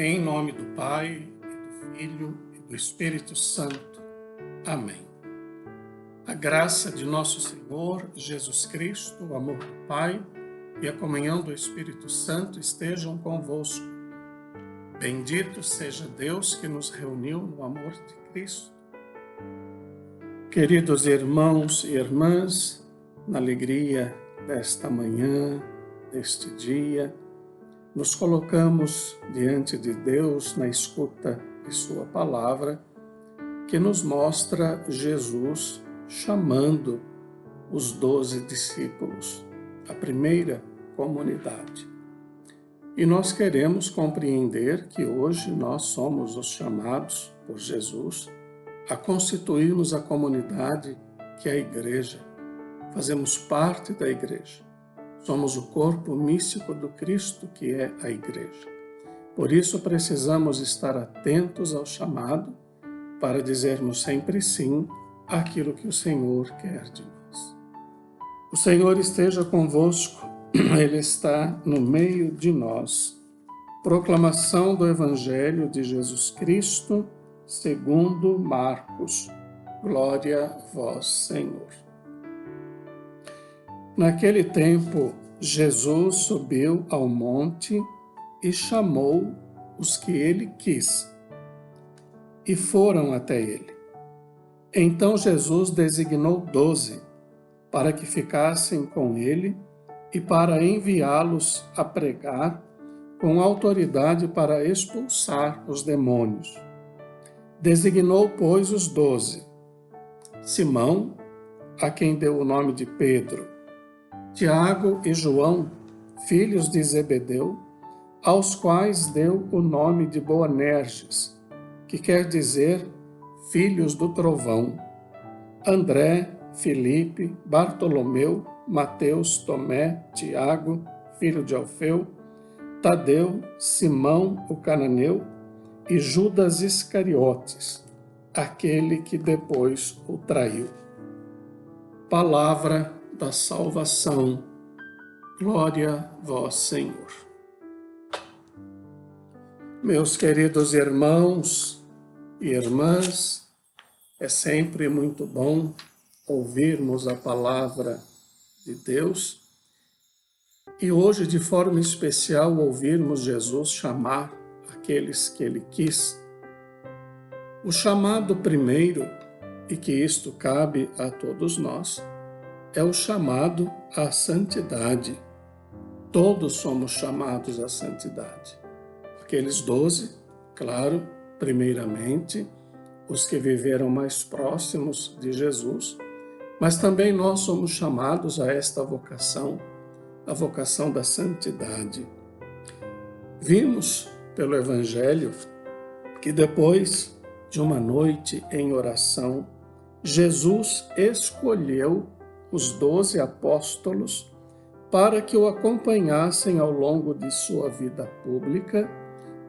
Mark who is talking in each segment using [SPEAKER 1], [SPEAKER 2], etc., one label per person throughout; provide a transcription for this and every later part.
[SPEAKER 1] Em nome do Pai, e do Filho e do Espírito Santo. Amém. A graça de nosso Senhor Jesus Cristo, o amor do Pai e a comunhão do Espírito Santo estejam convosco. Bendito seja Deus que nos reuniu no amor de Cristo. Queridos irmãos e irmãs, na alegria desta manhã, deste dia, nos colocamos diante de Deus na escuta de sua palavra, que nos mostra Jesus chamando os 12 discípulos, a primeira comunidade. E nós queremos compreender que hoje nós somos os chamados por Jesus a constituirmos a comunidade que é a igreja. Fazemos parte da igreja. Somos o corpo místico do Cristo, que é a igreja. Por isso precisamos estar atentos ao chamado para dizermos sempre sim àquilo que o Senhor quer de nós. O Senhor esteja convosco, Ele está no meio de nós. Proclamação do Evangelho de Jesus Cristo, segundo Marcos. Glória a vós, Senhor. Naquele tempo, Jesus subiu ao monte e chamou os que ele quis, e foram até ele. Então Jesus designou 12, para que ficassem com ele e para enviá-los a pregar com autoridade para expulsar os demônios. Designou, pois, os 12, Simão, a quem deu o nome de Pedro, Tiago e João, filhos de Zebedeu, aos quais deu o nome de Boanerges, que quer dizer filhos do trovão, André, Filipe, Bartolomeu, Mateus, Tomé, Tiago, filho de Alfeu, Tadeu, Simão, o cananeu, e Judas Iscariotes, aquele que depois o traiu. Palavra da salvação. Glória a vós, Senhor. Meus queridos irmãos e irmãs, é sempre muito bom ouvirmos a palavra de Deus e hoje, de forma especial, ouvirmos Jesus chamar aqueles que ele quis. O chamado primeiro, e que isto cabe a todos nós, é o chamado à santidade. Todos somos chamados à santidade. Aqueles 12, claro, primeiramente, os que viveram mais próximos de Jesus, mas também nós somos chamados a esta vocação, a vocação da santidade. Vimos pelo Evangelho que depois de uma noite em oração, Jesus escolheu os 12 apóstolos para que o acompanhassem ao longo de sua vida pública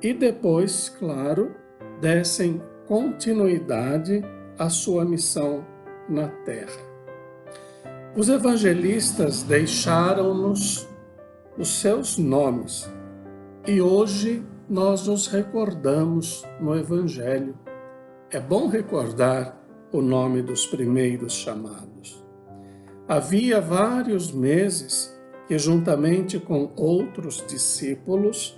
[SPEAKER 1] e depois, claro, dessem continuidade à sua missão na terra. Os evangelistas deixaram-nos os seus nomes e hoje nós nos recordamos no Evangelho. É bom recordar o nome dos primeiros chamados. Havia vários meses que, juntamente com outros discípulos,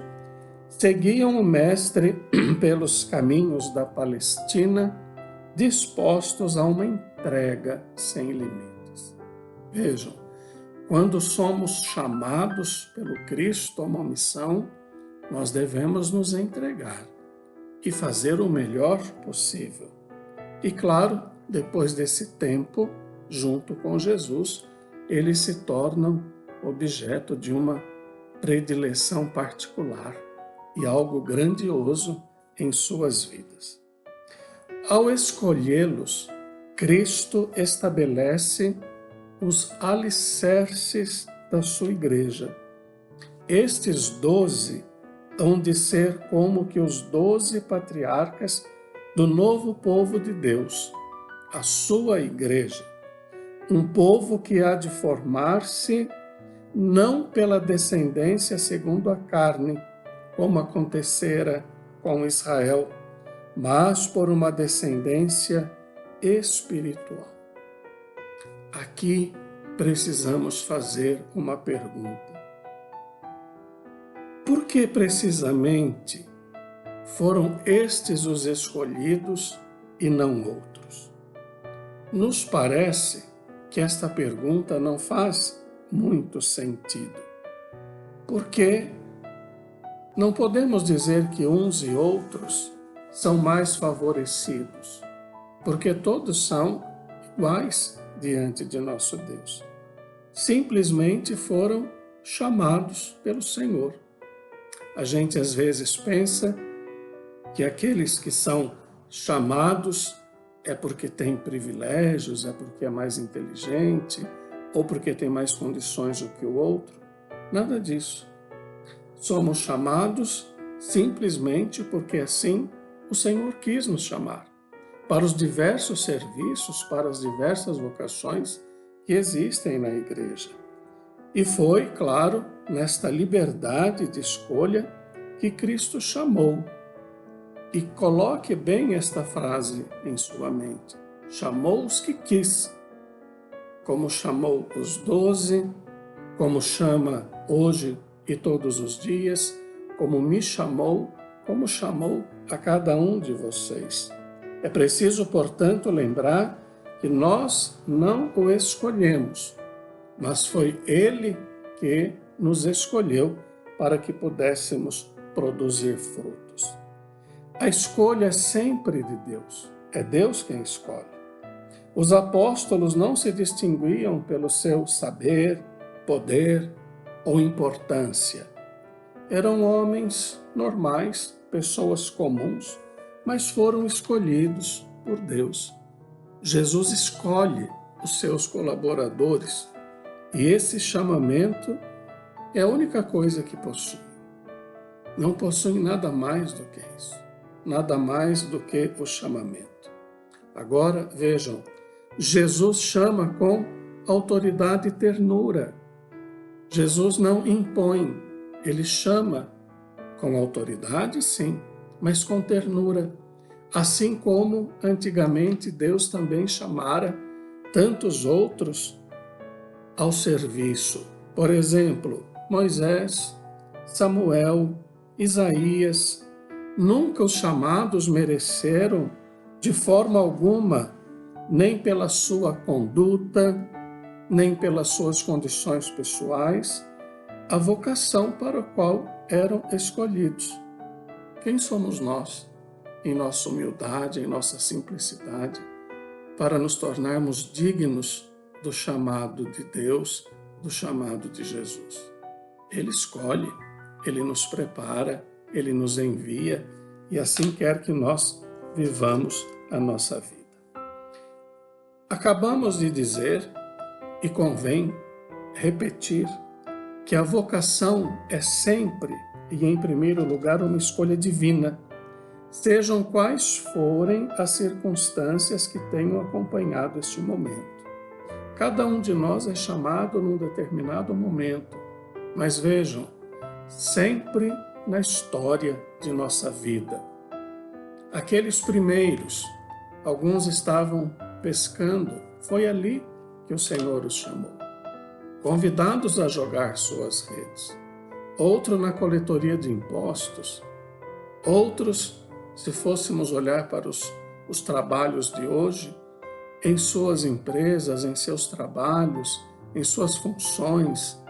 [SPEAKER 1] seguiam o Mestre pelos caminhos da Palestina, dispostos a uma entrega sem limites. Vejam, quando somos chamados pelo Cristo a uma missão, nós devemos nos entregar e fazer o melhor possível. E claro, depois desse tempo, junto com Jesus, eles se tornam objeto de uma predileção particular e algo grandioso em suas vidas. Ao escolhê-los, Cristo estabelece os alicerces da sua igreja. Estes 12 hão de ser como que os 12 patriarcas do novo povo de Deus, a sua igreja. Um povo que há de formar-se não pela descendência segundo a carne, como acontecera com Israel, mas por uma descendência espiritual. Aqui precisamos fazer uma pergunta. Por que precisamente foram estes os escolhidos e não outros? Nos parece que esta pergunta não faz muito sentido, porque não podemos dizer que uns e outros são mais favorecidos, porque todos são iguais diante de nosso Deus. Simplesmente foram chamados pelo Senhor. A gente às vezes pensa que aqueles que são chamados é porque tem privilégios, é porque é mais inteligente, ou porque tem mais condições do que o outro. Nada disso. Somos chamados simplesmente porque assim o Senhor quis nos chamar, para os diversos serviços, para as diversas vocações que existem na igreja. E foi, claro, nesta liberdade de escolha que Cristo chamou. E coloque bem esta frase em sua mente. Chamou os que quis, como chamou os 12, como chama hoje e todos os dias, como me chamou, como chamou a cada um de vocês. É preciso, portanto, lembrar que nós não o escolhemos, mas foi Ele que nos escolheu para que pudéssemos produzir frutos. A escolha é sempre de Deus, é Deus quem escolhe. Os apóstolos não se distinguiam pelo seu saber, poder ou importância. Eram homens normais, pessoas comuns, mas foram escolhidos por Deus. Jesus escolhe os seus colaboradores e esse chamamento é a única coisa que possui. Não possui nada mais do que isso, nada mais do que o chamamento. Agora, vejam, Jesus chama com autoridade e ternura. Jesus não impõe, ele chama com autoridade, sim, mas com ternura. Assim como antigamente Deus também chamara tantos outros ao serviço. Por exemplo, Moisés, Samuel, Isaías, nunca os chamados mereceram de forma alguma, nem pela sua conduta, nem pelas suas condições pessoais, a vocação para a qual eram escolhidos. Quem somos nós, em nossa humildade, em nossa simplicidade, para nos tornarmos dignos do chamado de Deus, do chamado de Jesus? Ele escolhe, Ele nos prepara, Ele nos envia e assim quer que nós vivamos a nossa vida. Acabamos de dizer, e convém repetir, que a vocação é sempre e em primeiro lugar uma escolha divina, sejam quais forem as circunstâncias que tenham acompanhado este momento. Cada um de nós é chamado num determinado momento, mas vejam, sempre na história de nossa vida. Aqueles primeiros, alguns estavam pescando, foi ali que o Senhor os chamou, convidados a jogar suas redes. Outro na coletoria de impostos, outros, se fôssemos olhar para os trabalhos de hoje, em suas empresas, em seus trabalhos, em suas funções,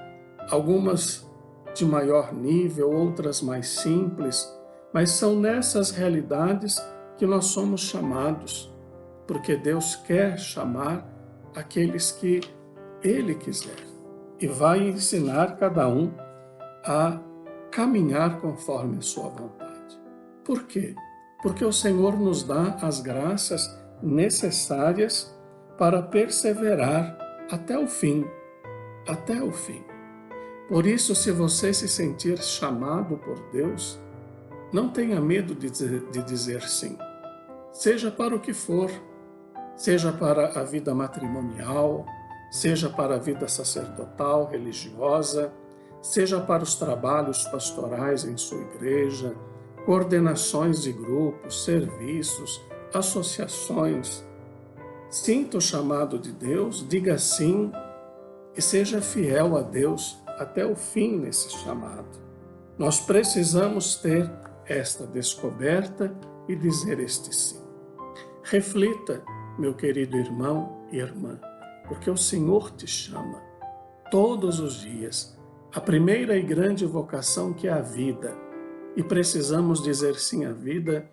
[SPEAKER 1] algumas de maior nível, outras mais simples, mas são nessas realidades que nós somos chamados, porque Deus quer chamar aqueles que Ele quiser e vai ensinar cada um a caminhar conforme a sua vontade. Por quê? Porque o Senhor nos dá as graças necessárias para perseverar até o fim, até o fim. Por isso, se você se sentir chamado por Deus, não tenha medo de dizer sim, seja para o que for, seja para a vida matrimonial, seja para a vida sacerdotal, religiosa, seja para os trabalhos pastorais em sua igreja, coordenações de grupos, serviços, associações. Sinta o chamado de Deus, diga sim e seja fiel a Deus até o fim nesse chamado. Nós precisamos ter esta descoberta e dizer este sim. Reflita, meu querido irmão e irmã, porque o Senhor te chama todos os dias. A primeira e grande vocação que é a vida. E precisamos dizer sim à vida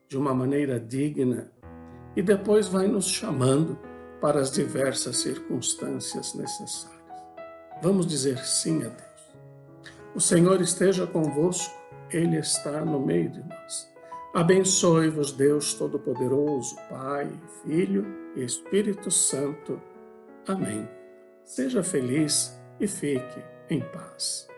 [SPEAKER 1] de uma maneira digna. E depois vai nos chamando para as diversas circunstâncias necessárias. Vamos dizer sim a Deus. O Senhor esteja convosco, Ele está no meio de nós. Abençoe-vos, Deus Todo-Poderoso, Pai, Filho e Espírito Santo. Amém. Seja feliz e fique em paz.